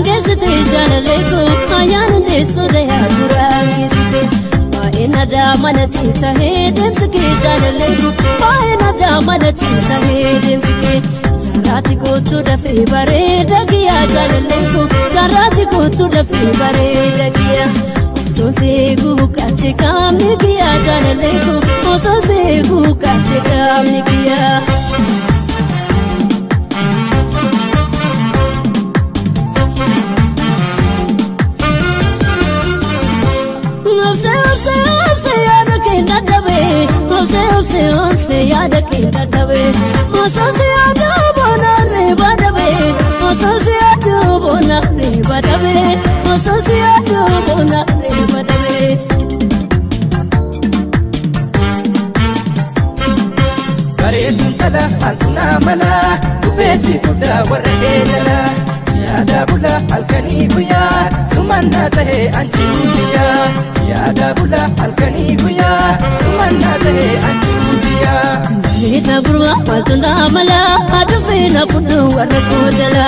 durangezite jalaleko ayaan deessode yaa durangezite baay'ina daamanati tahee deemsikee jalaleko baay'ina daamanati tahee deemsikee jaraati gootu dafee bareeda giyaa jalaleko jaraati gootu dafee bareeda giyaa ososee guukatte kaamni giyaa jalaleko ososee guukatte kaamni giyaa. Ose yada kinda dawe, ose yada bona reba dawe, ose yada bona reba dawe, ose yada bona reba dawe. Bareedin tala halkuna mala, ufeesi fuda warra eedala. Siyaada bula halkanii guyyaa, sumanna ta'e anjuu biyyaa. Siyaada bula halkanii guyyaa, sumanna ta'e anjuu biyyaa. Nita burwa waltunda mala, adufeena fudu warra koojala.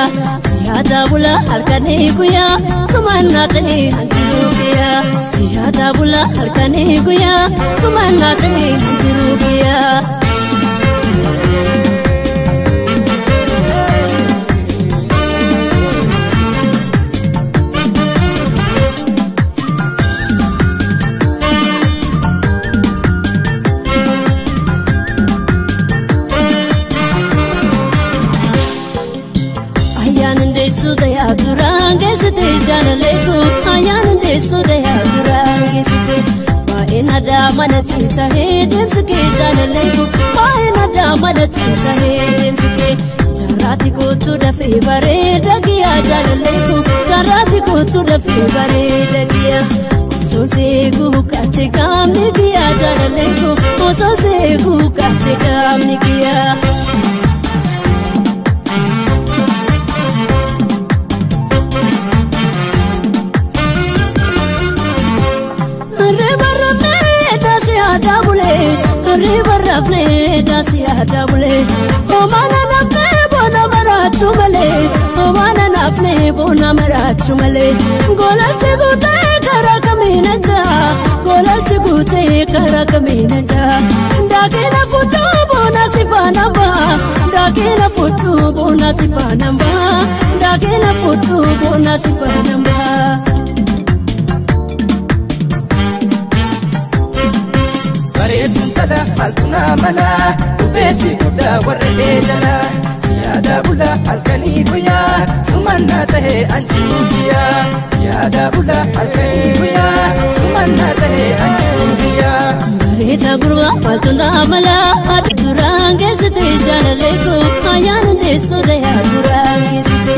Siyaada bula halkanii guyyaa, sumanna ta'e anjuu biyyaa. Siyaada bula halkanii guyyaa, sumanna ta'e anjuu biyyaa. Sudaya durangezite jalaleko ayaan deessode yaa durangezite baay'ina daamanati tahee deemsikee jalaleko baay'ina daamanati tahee deemsikee jaraati gootu dafee bareeda giyaa jalaleko jaraati gootu dafee bareeda giyaa ososee guukatte kaamni giyaa jalaleko ososee guukatte kaamni giyaa. Riba rafne dasi adabule, omana nafne bona marachu male, omana nafne bona marachu male. Golal se gute kara kamina ja, golal se gute kara kamina ja. Dake na futu bona sifana ba, dake na futu bona sifana ba, dake na futu bona sifana ba. Bareedin tala halkuna mala, ufeesi fuda warra eedala. Siyaada bula halkanii guyyaa, sumanna ta'e anjuu biyyaa. Siyaada bula halkanii guyyaa, sumanna ta'e anjuu biyyaa. Bareeda gurba waltunda mala, durangezite jalaleko ayaan deessode yaa durangezite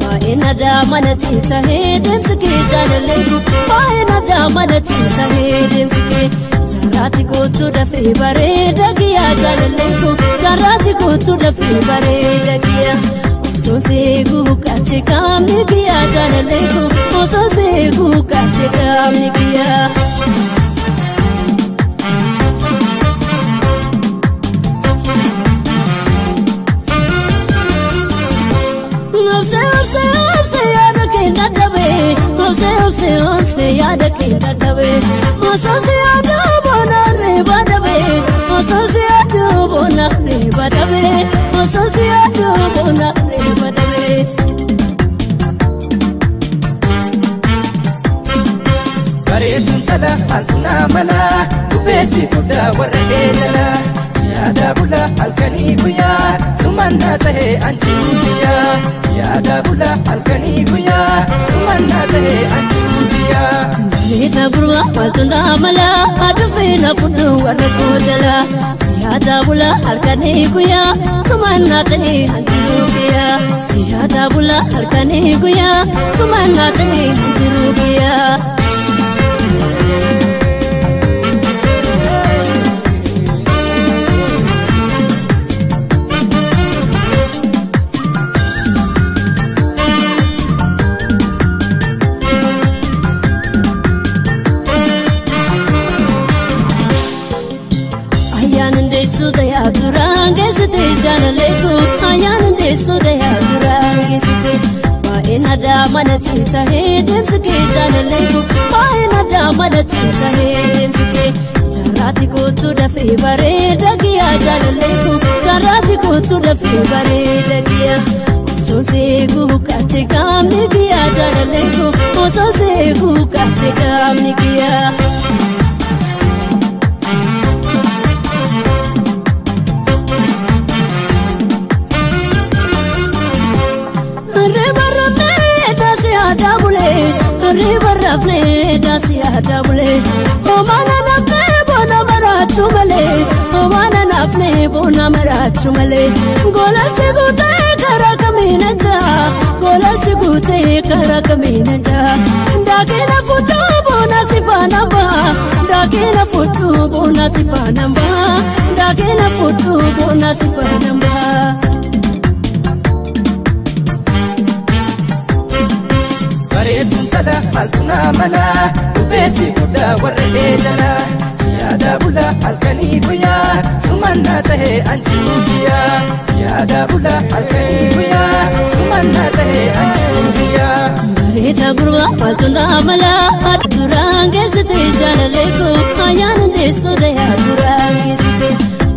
baay'ina daamanati tahee deemsikee jalaleko baay'ina daamanati tahee deemsikee. Jaraati gootu dafee bareeda giyaa jalaleko jaraati gootu dafee bareeda giyaa ososee guukatte kaamni giyaa jalaleko ososee guukatte kaamni giyaa. Ose yada kinda dawe, ose yada bona reba dawe, ose yada bona reba dawe, ose yada bona reba dawe. Bareedin tala halkuna mala, ufeesi fuda warra eedala. Siyaada bula halkanii guyyaa, sumanna ta'e anjuu biyyaa. Siyaada bula halkanii guyyaa, sumanna ta'e anjuu biyyaa. Nita burwa waltunda mala, adufeena fudu warra koojala. Siyaada bula halkanii guyyaa, sumanna ta'e anjuu biyyaa. Siyaada bula halkanii guyyaa, sumanna ta'e anjuu biyyaa. Sudaya durangezite jalaleko ayaan deessode yaa durangezite baay'ina daamanatti tahee deemsi kee jaalalleeku baay'ina daamanatti tahee deemsi kee jaraati kootu dafee bareeda kiyyaa jaalalleeku jaraati kootu dafee bareeda kiyyaa osoo seeguu kaate qaamni kiyyaa jaalalleeku osoo seeguu kaate qaamni kiyyaa. Ribarra fleda siada bule omana nafne bona marachu male omana nafne bona marachu male golal sigute kara kamina ja golal sigute kara kamina ja dakena futu bona sifana ba dakena futu bona sifana ba dakena futu bona sifana ba. Tala maltuna mala ufesi kuda warre jala siada bula alkani kuya sumanna tahe anjubiya siada bula alkani kuya sumanna tahe anjubiya Rita gurwa maltuna mala durange site jalaleko ayan deso daya durange site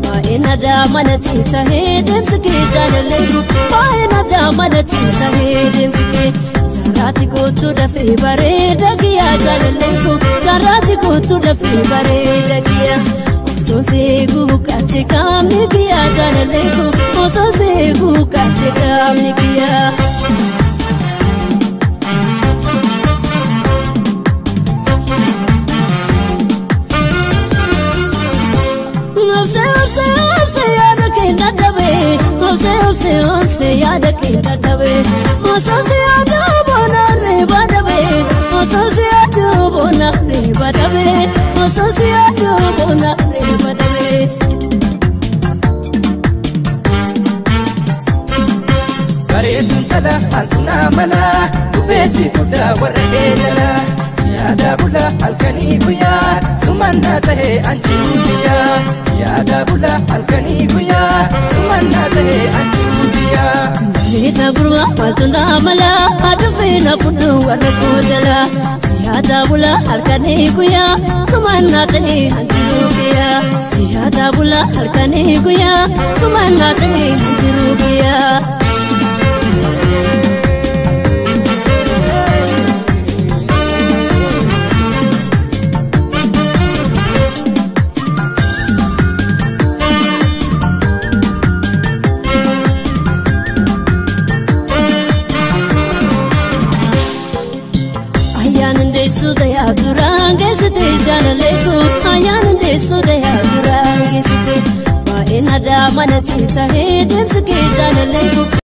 baay'ina daamanatti tahee deemsi kee jalaleko baay'ina daamanatti tahee deemsi kee jaraati kootu dafee bareeda kiyyaa jaalalleeku jaraati kootu dafee bareeda kiyyaa osoo seeguu kaate qaamni kiyyaa jaalalleeku osoo seeguu kaate qaamni kiyyaa. Ose yaada keenya dhabe osoo yaada bona reeba dhabe osoo yaada bona reeba dhabe osoo yaada bona reeba dhabe. Bareedduun tala maltuna mala ufesi kuda warre jala siada bula alkani kuya sumanna tahe anjubiya siada bula alkani kuya sumanna tahe anjubiya. Rita gurwa maltuna mala adufina fudu warra kojala siada bula alkani kuya sumanna tahe anjubiya siada bula alkani kuya sumanna tahe anjubiya. Sudaya durange site jalaleko ayan de sudaya durange site baay'ina daamanatti tahee deemsi kee jalaleko.